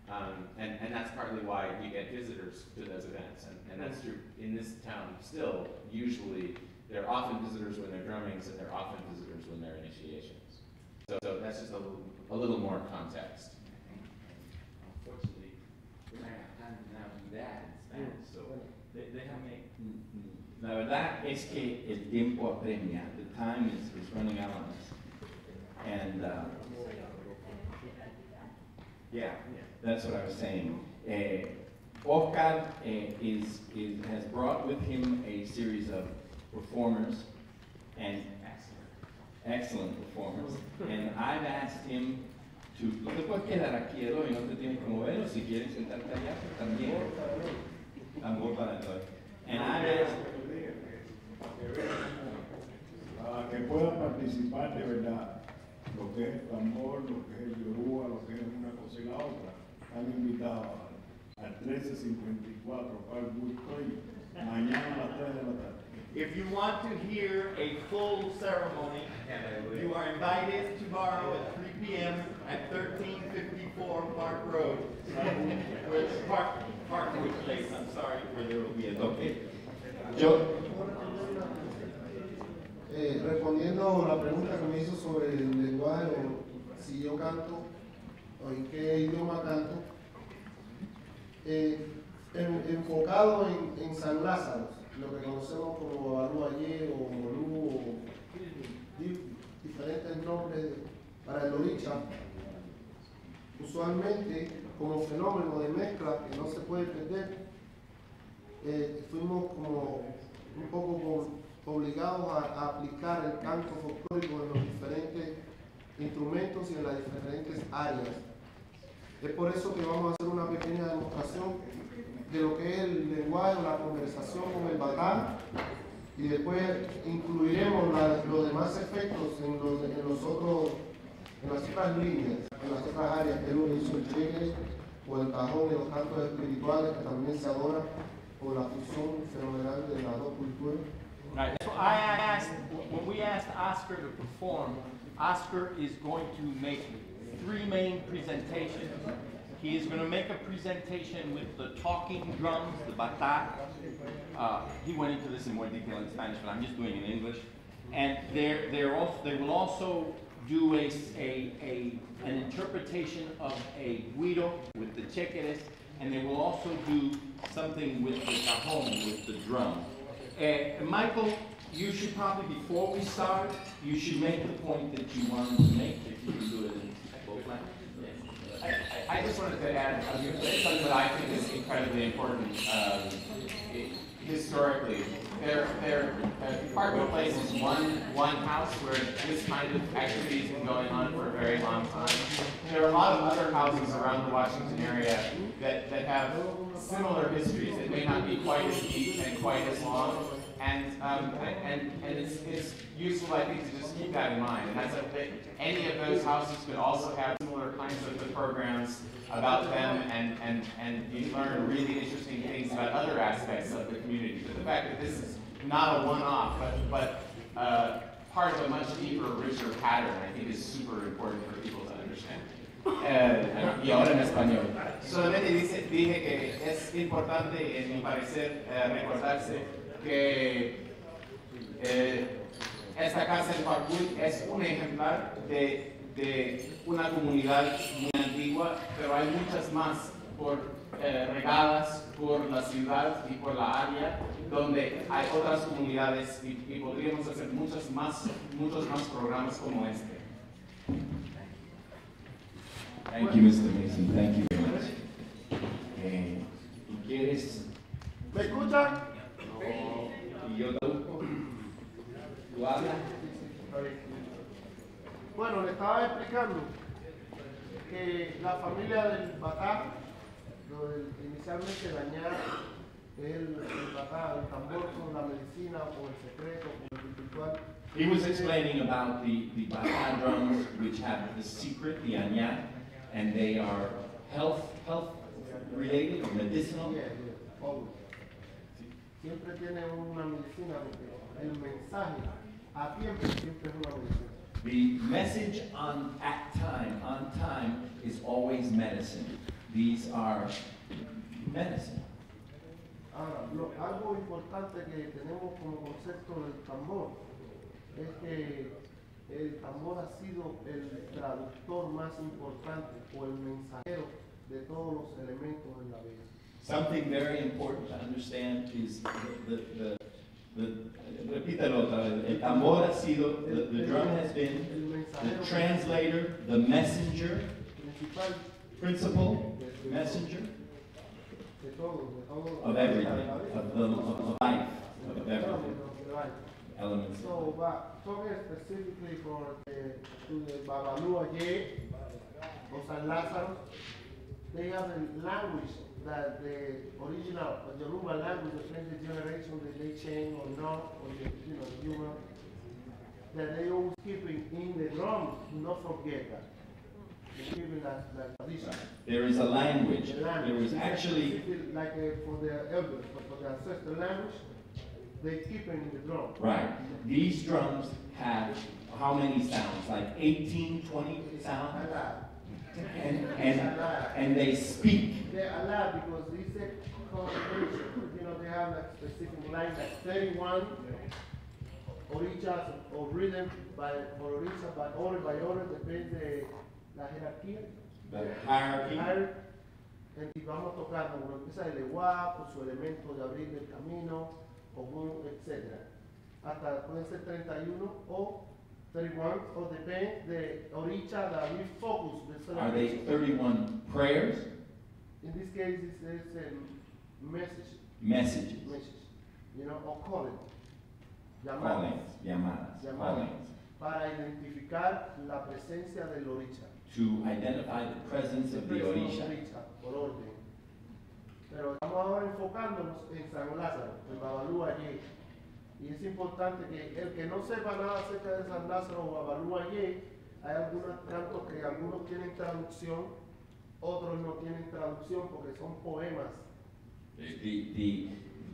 And that's partly why you get visitors to those events, and that's true in this town still. Usually, there are often visitors when they're drummings, and there are often visitors when they're initiations. So that's just a little more context. Unfortunately, we're not have time to now do that in Spanish, so déjame. La verdad es que el tiempo apremia. The time is running out on us. And yeah, that's what I was saying. Oscar has brought with him a series of performers, and excellent performers. And I've asked him to, tú te puedes quedar aquí, Eloy, no te tienes que mover, o si quieres sentarte allá, pues también. Tambor para Eloy. And I've asked que puedan participar de verdad, lo que es el tambor, lo que es el yoruba, lo que es una cosa y la otra, han invitado al 1354 Parkwood Place, mañana a las 3 de la tarde. If you want to hear a full ceremony, you are invited tomorrow at 3 p.m. at 1354 Park Road, Parkwood Place, I'm sorry, where there will be a toque. Respondiendo a la pregunta que me hizo sobre el lenguaje, o si yo canto, o en qué idioma canto, enfocado en San Lázaro, lo que conocemos como Babalú Aye o Molú, o diferentes nombres para el oricha, usualmente como fenómeno de mezcla que no se puede perder, fuimos como un poco obligados a aplicar el canto folclórico en los diferentes instrumentos y en las diferentes áreas. Es por eso que vamos a hacer una pequeña demostración de lo que es el lenguaje o la conversación con el batán, y después incluiremos los demás efectos en las otras líneas, en las otras áreas, que uno hizo el cheque o el cajón de los cantos espirituales, que también se adoran por la fusión fenomenal de las dos culturas. Right. So I asked, when we asked Oscar to perform, Oscar is going to make 3 main presentations. He is going to make a presentation with the talking drums, the bata. He went into this in more detail in Spanish, but I'm just doing it in English. And they will also do an interpretation of a Güiro with the chequeres, and they will also do something with the cajon, with the drum. Michael, you should probably, before we start, you should make the point that you wanted to make, if you can do it in both languages. I just wanted to add something that I think is incredibly important historically. Parkwood Place is one house where this kind of activity has been going on for a very long time. There are a lot of other houses around the Washington area that have similar histories. It may not be quite as deep and quite as long, and it's useful, I think, to just keep that in mind. And that's any of those houses could also have similar kinds of programs about them, and you learn really interesting things about other aspects of the community. But the fact that this is not a one-off, but part of a much deeper, richer pattern, I think, is super important for people to understand. y ahora en español. Solamente dije que es importante, en mi parecer, recordarse que esta casa en Parkwood es un ejemplar de una comunidad muy antigua, pero hay muchas más regadas por la ciudad y por la área, donde hay otras comunidades y podríamos hacer muchos más programas como este. Thank you, Mr. Mason. Thank you very much. ¿Tú quieres? ¿Me escuchan? No. ¿Y yo traduzco? ¿Tú hablas? Bueno, le estaba explicando que la familia del batá, inicialmente dañar el batá, el tambor con la medicina o el secreto o el ritual. He was explaining about the bata drums, which have the secret, the añat, and they are health related or medicinal. Siempre tiene una medicina porque el mensaje a tiempo siempre es una medicina. The message on time is always medicine. These are medicine. Ahora, algo importante que tenemos como concepto del tambor es que el tambor ha sido el traductor más importante o el mensajero de todos los elementos en la vida. Something very important to understand is repítalo otra vez. El tambor ha sido, the drum has been the translator, the messenger, principal, messenger of everything, of the life, of everything. Elements. So, talking specifically to the Babalú Aye or San Lázaro, they have a language that the original Yoruba language, the previous generation, that they change or not, or the humor, that they always keep in the drums. Do not forget that. They keep it like tradition. There is a language. The language. There was actually like for their elders, but for their ancestral language, they keep it in the drum. right. These drums have how many sounds? Like 18, 20 sounds? A lot. And they speak. They're a lot because these combination, they have like specific lines, like 31 orichas or rhythm for oricha by order, depende de la jerarquía. The hierarchy. Y vamos tocando, uno empieza el leguá, con su elemento de abrir el camino, etc. Hasta pueden ser 31 o 31, or depende de oricha that we focus. Are they 31 prayers? In this case, it's a message. Messages. Or calling. Llamadas. Llamadas. Para identificar la presencia del oricha. To identify the presence of the orisha. Por orden. Pero estamos ahora enfocándonos en San Lázaro, en Babalú Aye. Y es importante que el que no sepa nada acerca de San Lázaro o Babalú Aye, hay algunos cantos que algunos tienen traducción, otros no tienen traducción porque son poemas.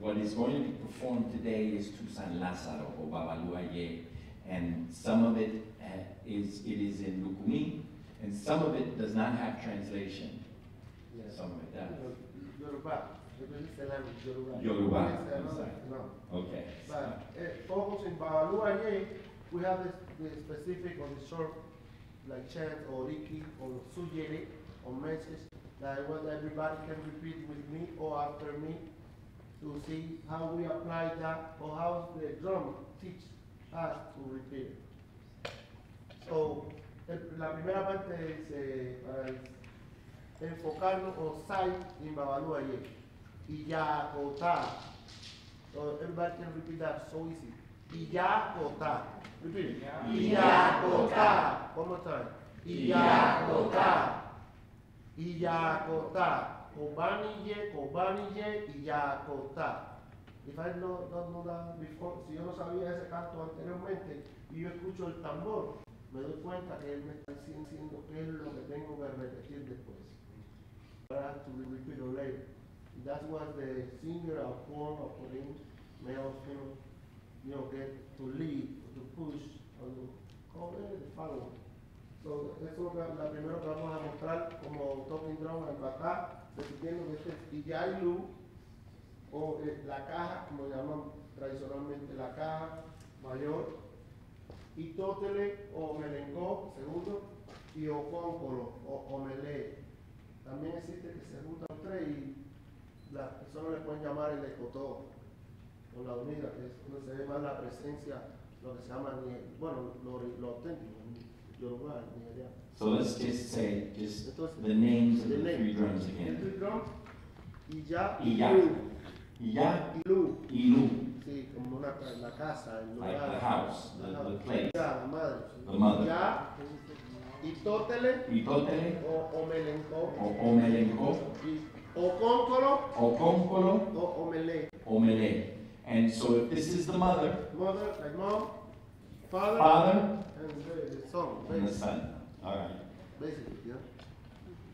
What is going to be performed today is to San Lázaro or Babalú Aye, and some of it is in Lukumi, and some of it does not have translation. Yes. Some of it does. Yoruba. Yoruba. Yoruba. I'm sorry. No. Okay. But focus in Babalú Aye, we have the specific or the short, like chant or riki or sujere or message that what everybody can repeat with me or after me to see how we apply that or how the drum teach us to repeat it. So, la primera parte es para enfocarnos o sight in Babalú Aye. Y ya kota. So everybody can repeat that so easy. Y ya kota. Repeat it. Y ya kota. One more time. Y ya kota. Y ya kota. Kobanille, y ya kota. If I don't know that before, si yo no sabía ese canto anteriormente y yo escucho el tambor, me doy cuenta que él me está diciendo qué es lo que tengo que repetir después. I have to repeat it later. That's what the singer or choir or putting may also, get to lead, to push, or to follow. So, eso es la primero que vamos a mostrar como talking drum al batá, repitiendo que este es Iyailu, o la caja, como llaman tradicionalmente la caja mayor, y tótele o melengó, segundo, y ocóncolo o omelé. También existe que se juntan tres y las personas le pueden llamar el ecotó o la unidad, que es donde se ve más la presencia, lo que se llama, lo auténtico, Yoruba, nigeriano. So let's just say the names of the three drums again. El drum, Iya, Ilu. sí, como la casa, el lugar. Like the house, the place. La madre. The mother. Iya, Itótele, o Omelenko, ocóncolo, o Omele. And so if this is the mother, like mom, father, and the son, and the son. All right. basically, yeah.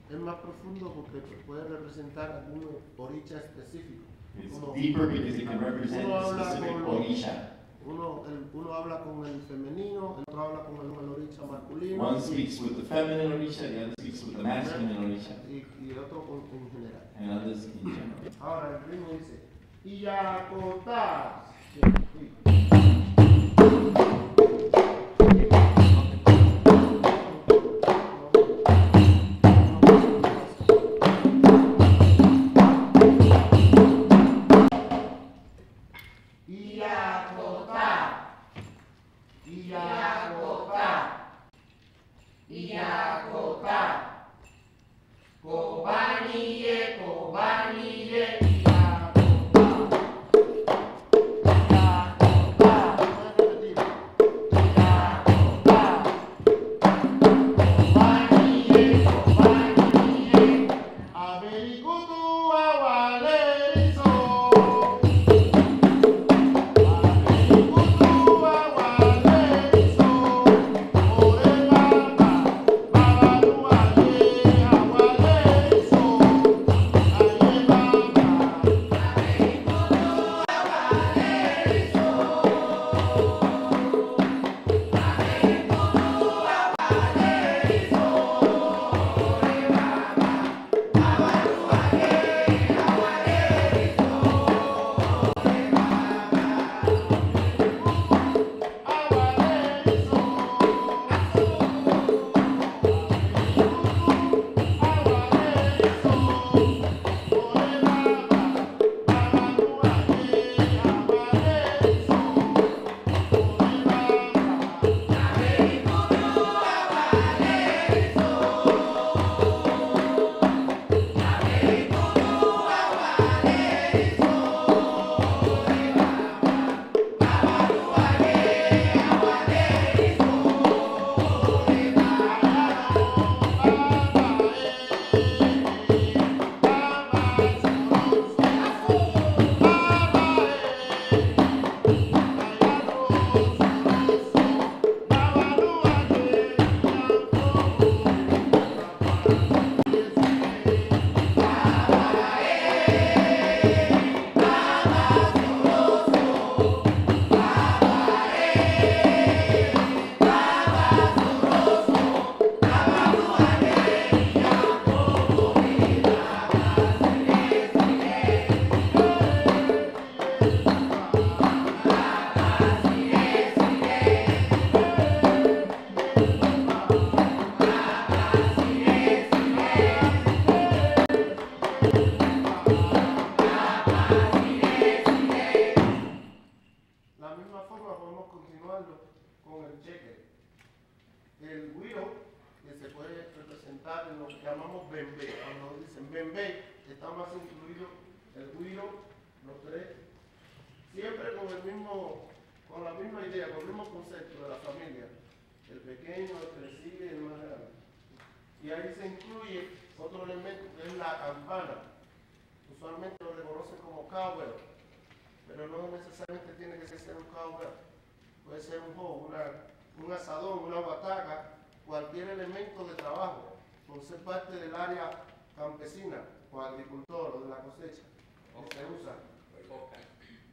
Es más profundo porque puede representar algún oricha específico. It's deeper because it can represent a specific orisha. Uno habla con el femenino, el otro habla con el oricha masculino. One speaks with the feminine orisha, the other speaks with the masculine orisha, Y el otro en general. and others in general. Ahora el ritmo dice, Iyakota. El güiro, que se puede representar en lo que llamamos bembé. Cuando dicen bembé, está más incluido el güiro, los tres, siempre con la misma idea, con el mismo concepto de la familia. El pequeño, el que le sigue y el más grande. Y ahí se incluye otro elemento que es la campana. Usualmente lo reconocen como cowbell, pero no necesariamente tiene que ser un cowbell. Puede ser un hoe, un asadón, una bataca, cualquier elemento de trabajo, por ser parte del área campesina o agricultor o de la cosecha, que se usa.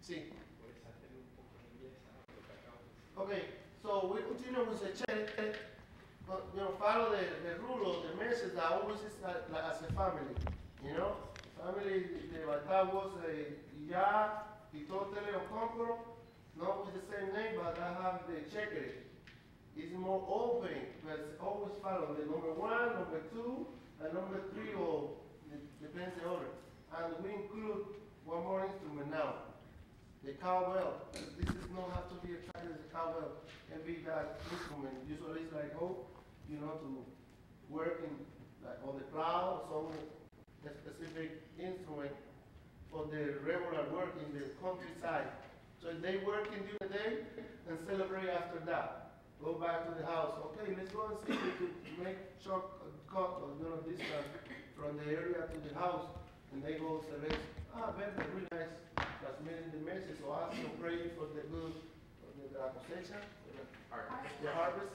Sí. Okay, so we continue with the chant. Follow the rule of the message that always is like as a family. Family de Batavos, Ya, Pitotele or Compro, not with the same name, but I have the checker. It's more open, but it's always follow the number 1, number 2, and number 3, or depends the order. And we include one more instrument now, the cowbell. This is not have to be exactly the cowbell, can be that instrument. Usually it's like to work in on the plow, some specific instrument for the regular work in the countryside. So they work in the day and celebrate after that. Go back to the house. Okay, let's go and see if we could make short cut or distance from the area to the house. And they go celebrate. Very, really nice. Transmitting the message. So ask and pray for the good, for the cosecha, the harvest.